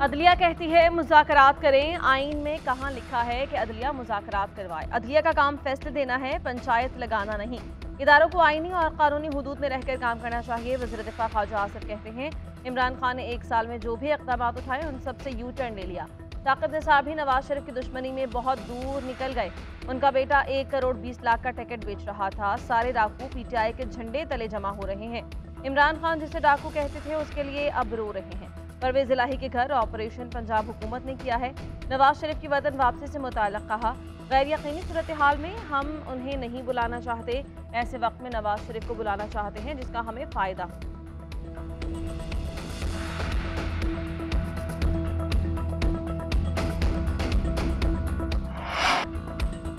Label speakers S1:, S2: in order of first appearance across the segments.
S1: अदलिया कहती है मुज़ाकरात करें, आइन में कहाँ लिखा है कि अदलिया मुज़ाकरात करवाए। अदलिया का काम फैसले देना है, पंचायत लगाना नहीं। इदारों को आइनी और कानूनी हुदूद में रहकर काम करना चाहिए। वज़ीर दिफा ख्वाजा आसिफ कहते हैं इमरान खान ने 1 साल में जो भी इक़दाम उठाए उन सबसे यू टर्न ले लिया। ताकत निसार भी नवाज शरीफ की दुश्मनी में बहुत दूर निकल गए। उनका बेटा 1 करोड़ 20 लाख का टिकट बेच रहा था। सारे डाकू पीटीआई के झंडे तले जमा हो रहे हैं। इमरान खान जिसे डाकू कहते थे उसके लिए अब रो रहे हैं। परवेज इलाही के घर ऑपरेशन पंजाब हुकूमत ने किया है। नवाज शरीफ की वतन वापसी से मुताल्लिक़ कहा, गैर यकीनी सूरत हाल में हम उन्हें नहीं बुलाना चाहते, ऐसे वक्त में नवाज शरीफ को बुलाना चाहते हैं जिसका हमें फ़ायदा हो।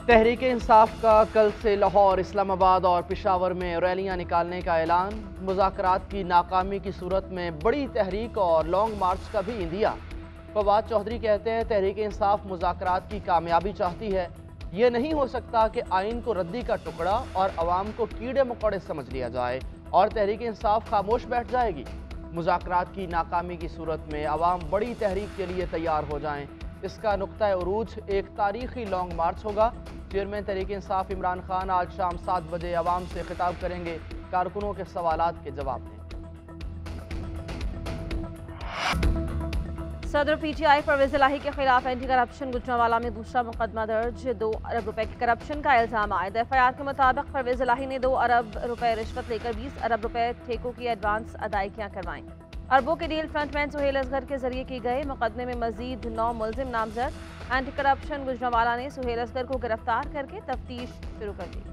S2: तहरीक इंसाफ का कल से लाहौर, इस्लामाबाद और पेशावर में रैलियां निकालने का ऐलान। मुज़ाकरात की नाकामी की सूरत में बड़ी तहरीक और लॉन्ग मार्च का भी इंदिया। फवाद चौधरी कहते हैं तहरीक इंसाफ मुज़ाकरात की कामयाबी चाहती है। ये नहीं हो सकता कि आइन को रद्दी का टुकड़ा और अवाम को कीड़े मकोड़े समझ लिया जाए और तहरीक इंसाफ खामोश बैठ जाएगी। मुज़ाकरात की नाकामी की सूरत में अवाम बड़ी तहरीक के लिए तैयार हो जाएं। इसका नुक्ता उरूज एक तारीखी लॉन्ग मार्च होगा। चेयरमैन तहरीक इंसाफ इमरान खान आज शाम 7 बजे अवाम से खिताब करेंगे, कारकुनों के सवालात के जवाब देंगे।
S1: सदर पीटीआई परवेज इलाही के खिलाफ एंटी करप्शन गुजरांवाला में दूसरा मुकदमा दर्ज। 2 अरब रुपए के करप्शन का इल्जाम आयद। एफआईआर के मुताबिक परवेज इलाही ने 2 अरब रुपए रिश्वत लेकर 20 अरब रुपए ठेकों की एडवांस अदायगियां करवाईं। अरबों के डील फ्रंटमैन सुहेल असगर के जरिए की गए। मुकदमे में मजीद 9 मुलजिम नामजद। एंटी करप्शन गुजरांवाला ने सुहेल असगर को गिरफ्तार करके तफ्तीश शुरू कर दी।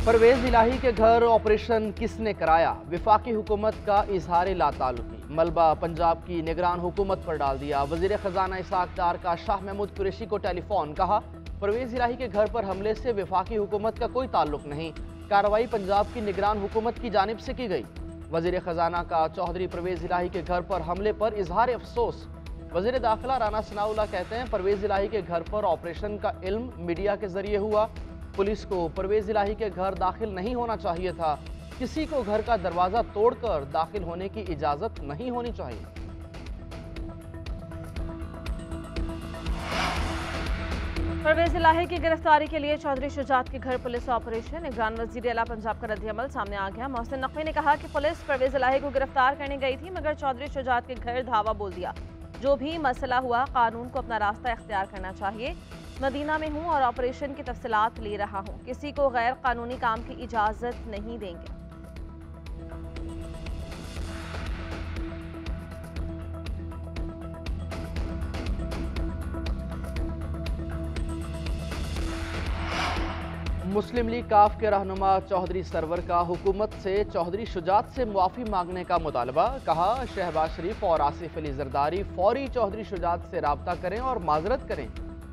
S2: परवेज इलाही के घर ऑपरेशन किसने कराया? विफाकी हुकूमत का इजहार लाताल्लुकी। मलबा पंजाब की निगरान हुकूमत पर डाल दिया। वजीर खजाना इसाक डार का शाह महमूद कुरैशी को टेलीफोन। कहा परवेज इलाही के घर पर हमले से विफाकी हुकूमत का कोई ताल्लुक नहीं, कार्रवाई पंजाब की निगरान हुकूमत की जानिब से की गई। वजीर खजाना का चौधरी परवेज इलाही के घर पर हमले पर इजहार अफसोस। वजीर दाखिला राना सनाउल्लाह कहते हैं परवेज इलाही के घर पर ऑपरेशन का इल्म मीडिया के जरिए हुआ। पुलिस को परवेज इलाही के घर दाखिल नहीं होना चाहिए था। किसी को घर का दरवाजा तोड़कर दाखिल होने की इजाजत नहीं होनी चाहिए।
S1: परवेज इलाही की गिरफ्तारी के लिए चौधरी शुजात के घर पुलिस ऑपरेशन। निगरान वजीर आला पंजाब का रद्दअमल सामने आ गया। मोहसिन नकवी ने कहा कि पुलिस परवेज इलाही को गिरफ्तार करने गई थी मगर चौधरी शुजात के घर धावा बोल दिया। जो भी मसला हुआ कानून को अपना रास्ता इख्तियार करना चाहिए। मदीना में हूँ और ऑपरेशन की तफसीलात ले रहा हूँ, किसी को गैर कानूनी काम की इजाज़त नहीं देंगे।
S2: मुस्लिम लीग काफ के रहनुमा चौधरी सरवर का हुकूमत से चौधरी शुजात से मुआफ़ी मांगने का मुतालबा। कहा शहबाज शरीफ और आसिफ अली जरदारी फौरी चौधरी शुजात से राब्ता करें और माजरत करें।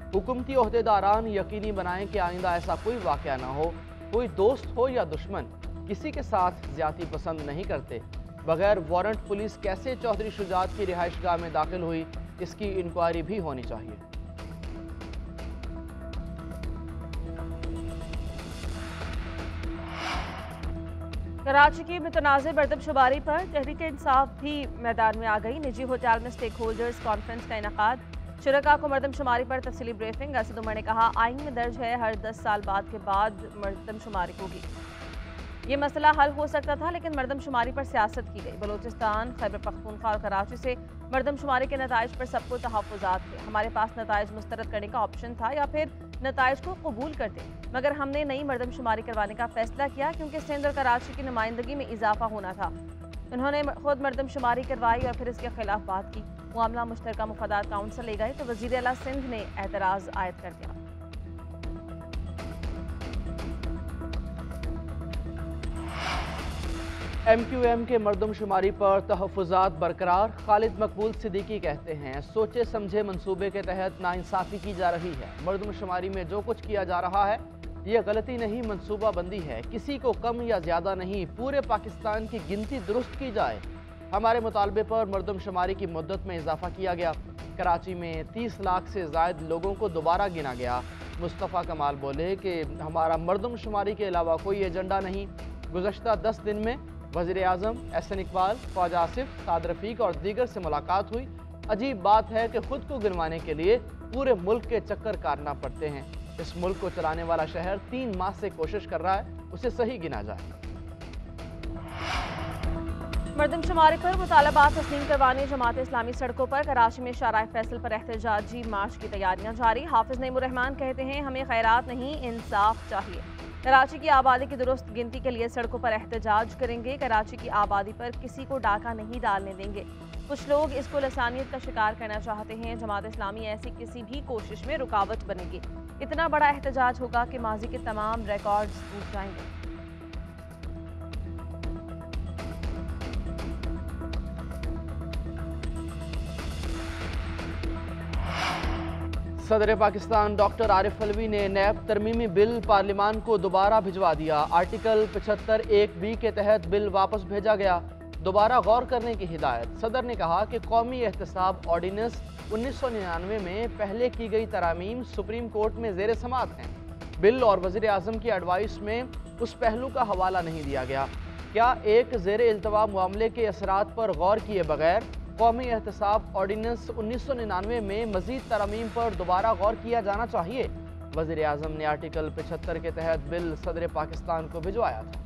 S2: हुकूमती ओहदेदारान यकीनी बनाएं कि आइंदा ऐसा कोई वाक़या ना हो। कोई दोस्त हो या दुश्मन किसी के साथ ज़्यादती पसंद नहीं करते। बगैर वारंट पुलिस कैसे चौधरी शुजात की रिहाइशगाह में दाखिल हुई, इसकी इंक्वायरी भी होनी चाहिए।
S1: कराची की मुतनाज़ मरदमशुमारी पर तहरीक इंसाफ भी मैदान में आ गई। निजी होटल में स्टेक होल्डर्स कॉन्फ्रेंस का इनेकाद। शुरका को मरदमशुमारी पर तफसीली ब्रीफिंग। असद उमर ने कहा आइन में दर्ज है हर 10 साल बाद के बाद मरदमशुमारी होगी। ये मसला हल हो सकता था लेकिन मरदमशुमारी पर सियासत की गई। बलूचिस्तान, खैबर पख्तूनख्वा और कराची से मरदमशुमारी के नताइज पर सबको तहफ़्फ़ुज़ात थे। हमारे पास नताइज मुस्तरद करने का ऑप्शन था या फिर नताइज को कबूल करते, मगर हमने नई मरदमशुमारी करवाने का फैसला किया क्योंकि सिंध और कराची की नुमाइंदगी में इजाफा होना था। उन्होंने खुद मरदमशुमारी करवाई और फिर इसके खिलाफ बात की। मामला मुश्तरका मुफादात काउंसिल ले गए तो वज़ीर आला सिंध ने एतराज़ आयद कर दिया।
S2: MQM के मरदमशुमारी पर तहफ़्फ़ुज़ात बरकरार। खालिद मकबूल सिद्दीकी कहते हैं सोचे समझे मंसूबे के तहत नाइंसाफ़ी की जा रही है। मरदमशुमारी में जो कुछ किया जा रहा है ये गलती नहीं, मंसूबा बंदी है। किसी को कम या ज़्यादा नहीं, पूरे पाकिस्तान की गिनती दुरुस्त की जाए। हमारे मुतालबे पर मरदमशुमारी की मुद्दत में इजाफा किया गया। कराची में 30 लाख से ज़ायद लोगों को दोबारा गिना गया। مصطفیٰ کمال بولے کہ ہمارا مردم شماری کے علاوہ کوئی ایجنڈا نہیں۔ گزشتہ 10 دن میں وزیر اعظم احسن اقبال، خواجہ آصف، سعد رفیق اور دیگر سے ملاقات ہوئی۔ عجیب بات ہے کہ خود کو گنوانے کے لیے پورے ملک کے چکر کاٹنا پڑتے ہیں۔ اس ملک کو چلانے والا شہر 3 ماہ سے کوشش کر رہا ہے، اسے صحیح گنا جائے۔
S1: مردم شماری پر مطالبات تسلیم کروانے جماعت اسلامی سڑکوں پر کراچی میں شارع فیصل پر احتجاجی مارچ کی تیاریاں جاری۔ حافظ نعیم الرحمان کہتے ہیں ہمیں خیرات نہیں انصاف چاہیے۔ کراچی کی آبادی کی درست گنتی کے لیے سڑکوں پر احتجاج کریں گے۔ کراچی کی آبادی پر کسی کو ڈاکہ نہیں ڈالنے دیں گے۔ کچھ لوگ اس کو لسانیت کا شکار کرنا چاہتے ہیں۔ جماعت اسلامی ایسی کسی بھی کوشش میں رکاوٹ بنے گی۔ اتنا بڑا احتجاج ہوگا کہ ماضی کے تمام ریکارڈز ٹوٹ جائیں گے۔
S2: صدر پاکستان ڈاکٹر عارف علوی نے نیب ترمیمی بل پارلیمان کو دوبارہ بھجوا دیا۔ آرٹیکل 75(1)(b) کے تحت بل واپس بھیجا گیا۔ دوبارہ غور کرنے کی ہدایت۔ صدر نے کہا کہ قومی احتساب آرڈیننس 1999 میں پہلے کی گئی ترامیم سپریم کورٹ میں زیر سماعت ہیں۔ بل اور وزیر اعظم کی ایڈوائس میں اس پہلو کا حوالہ نہیں دیا گیا۔ کیا ایک زیر التوا معاملے کے اثرات پر غور کیے بغیر قومی احتساب آرڈیننس 1999 میں مزید ترامیم پر دوبارہ غور کیا جانا چاہیے؟ وزیر اعظم نے آرٹیکل 75 کے تحت بل صدر پاکستان کو بھجوایا تھا۔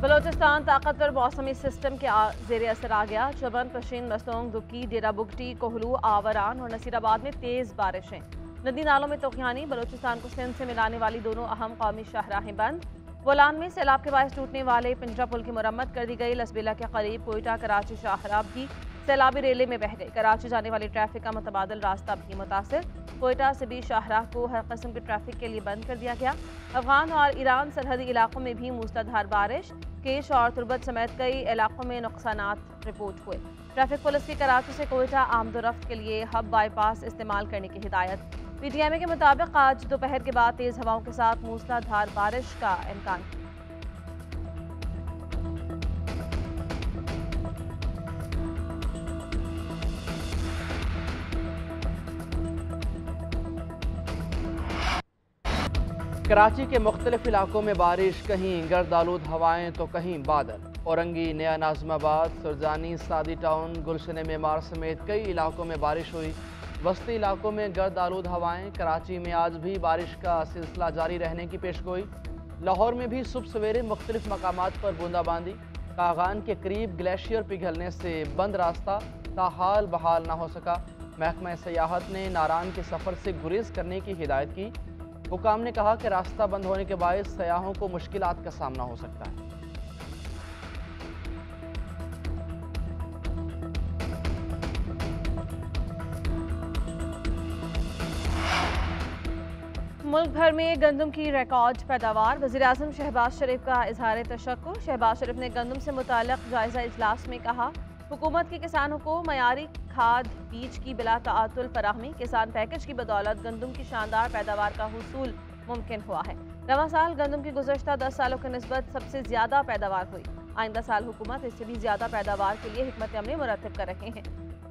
S1: بلوچستان طاقتور موسمی سسٹم کے زیر اثر آ گیا۔ چبن، پشین، مسونگ، دکی، ڈیرہ بگٹی، کوہلو، آوران اور نصیر آباد میں تیز بارشیں۔ ندی نالوں میں طغیانی۔ بلوچستان کو سندھ سے ملانے والی دونوں اہم قومی شاہراہیں بند۔ بولان میں سیلاب کے باعث ٹوٹنے والے پنجرا پل کی مرمت کر دی گئی۔ لسبیلا کے قریب کوئٹہ کراچی شاہراہ بھی سیلابی ریلے میں بہہ گئی۔ کراچی جانے والی ٹریفک کا متبادل راستہ بھی متاثر۔ کوئٹہ سے بھی شاہراہ کو ہر قسم کے ٹریفک کے لیے بند کر دیا گیا۔ افغان اور ایران سرحدی علاقوں میں بھی موسلادھار بارش، کیش اور تربت سمیت کئی علاقوں میں نقصانات رپورٹ ہوئے۔ ٹریفک پولیس کی کراچی سے کوئٹہ آمد و رفت کے لیے ہب بائی پاس استعمال کرنے کی ہدایت۔ پی ٹی ایم اے کے مطابق آج دوپہر کے بعد تیز ہواؤں کے ساتھ موسلادھار بارش کا امکان۔
S2: کراچی کے مختلف علاقوں میں بارش، کہیں گرد آلود ہوائیں تو کہیں بادل۔ اورنگی، نیا ناظم آباد، سرجانی، سادی ٹاؤن، گلشن معمار سمیت کئی علاقوں میں بارش ہوئی۔ وسطی علاقوں میں گرد آلود ہوائیں۔ کراچی میں آج بھی بارش کا سلسلہ جاری رہنے کی پیشگوئی۔ لاہور میں بھی صبح سویرے مختلف مقامات پر بوندا باندی۔ کاغان کے قریب گلیشیئر پگھلنے سے بند راستہ تاحال بحال نہ ہو سکا۔ محکمہ سیاحت نے ناران کے سفر سے گریز کرنے کی ہدایت کی۔ حکام نے کہا کہ راستہ بند ہونے کے باعث سیاحوں کو مشکلات کا سامنا ہو سکتا ہے۔
S1: ملک بھر میں گندم کی ریکارڈ پیداوار۔ وزیراعظم شہباز شریف کا اظہار تشکر۔ شہباز شریف نے گندم سے متعلق جائزہ اجلاس میں کہا حکومت کی کسانوں کو معیاری کھاد بیج کی بلا تعطل فراہمی، کسان پیکج کی بدولت گندم کی شاندار پیداوار کا حصول ممکن ہوا ہے۔ رواں سال گندم کی گزشتہ 10 سالوں کی نسبت سب سے زیادہ پیداوار ہوئی۔ آئندہ سال حکومت اس سے بھی زیادہ پیداوار کے لیے حکمت عملی مرتب کر رہے ہیں۔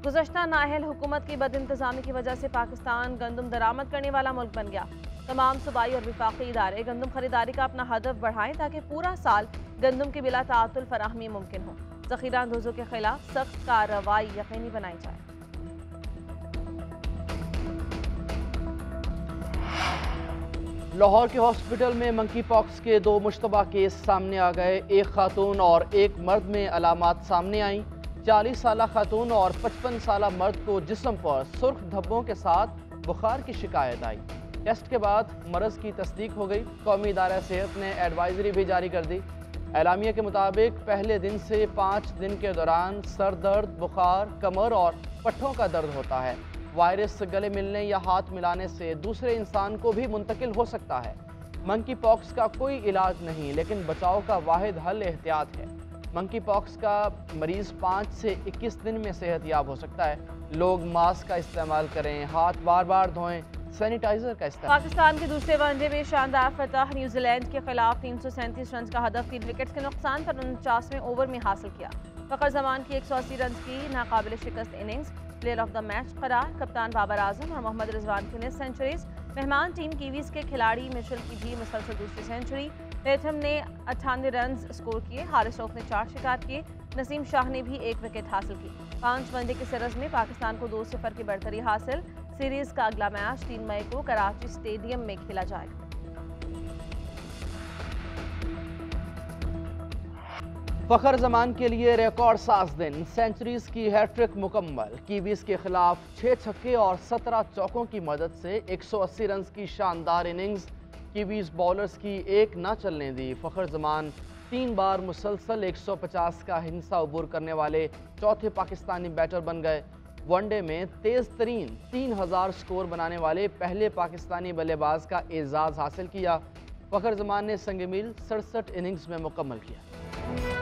S1: گزشتہ نااہل حکومت کی بد انتظامی کی وجہ سے پاکستان گندم درآمد کرنے والا ملک بن گیا۔ تمام صوبائی اور وفاقی ادارے گندم خریداری کا اپنا ہدف بڑھائیں تاکہ پورا سال گندم کی بلا تعطل فراہمی ممکن ہو۔ ذخیرہ اندوزوں کے خلاف سخت کارروائی یقینی بنائی جائے۔
S2: لاہور کے ہاسپٹل میں منکی پاکس کے 2 مشتبہ کیس سامنے آ گئے۔ ایک خاتون اور ایک مرد میں علامات سامنے آئیں۔ 40 سالہ خاتون اور 55 سالہ مرد کو جسم پر سرخ دھبوں کے ساتھ بخار کی شکایت آئی۔ ٹیسٹ کے بعد مرض کی تصدیق ہو گئی۔ قومی ادارہ صحت نے ایڈوائزری بھی جاری کر دی۔ اعلامیہ کے مطابق پہلے دن سے 5 دن کے دوران سر درد، بخار، کمر اور پٹھوں کا درد ہوتا ہے۔ وائرس گلے ملنے یا ہاتھ ملانے سے دوسرے انسان کو بھی منتقل ہو سکتا ہے۔ منکی پاکس کا کوئی علاج نہیں، لیکن بچاؤ کا واحد حل احتیاط ہے۔ منکی پاکس کا مریض 5 سے 21 دن میں صحت یاب ہو سکتا ہے۔ لوگ ماسک کا استعمال کریں، ہاتھ بار بار دھوئیں، سینیٹائزر کا استعمال۔
S1: پاکستان کے دوسرے ون ڈے میں شاندار فتح، نیوزی لینڈ کے خلاف 337 رنز کا ہدف 3 وکٹس کے نقصان پر 49ویں اوور میں حاصل کیا۔ فخر زمان کی 180 رنز کی ناقابل شکست innings player of the match करार। कप्तान बाबर आजम और मोहम्मद रिजवान की 19 सेंचुरीज। मेहमान टीम कीवीज के खिलाड़ी मिशेल की भी मुसलसल दूसरी सेंचुरी। लेथम ने 98 रन स्कोर किए। हारिस रऊफ ने 4 शिकार किए। नसीम शाह ने भी 1 विकेट हासिल की। 5 वनडे की सीरीज में पाकिस्तान को 2-0 की बढ़तरी हासिल। सीरीज का अगला मैच 3 मई को कराची स्टेडियम में खेला जाएगा।
S2: फखर जमान के लिए रिकॉर्ड साज दिन, सेंचुरीज की हैट्रिक मुकम्मल। कीवीज के खिलाफ 6 छक्के और 17 चौकों की मदद से 180 रन की शानदार इनिंग्स। कीवीज बॉलर्स की एक न चलने दी। फखर जमान 3 बार मुसलसल 150 का हिंसा अबूर करने वाले चौथे पाकिस्तानी बैटर बन गए। वनडे में तेज तरीन 3000 स्कोर बनाने वाले पहले पाकिस्तानी बल्लेबाज का एजाज हासिल किया। फखर जमान ने संग मील 67 इनिंग्स में मुकम्मल किया।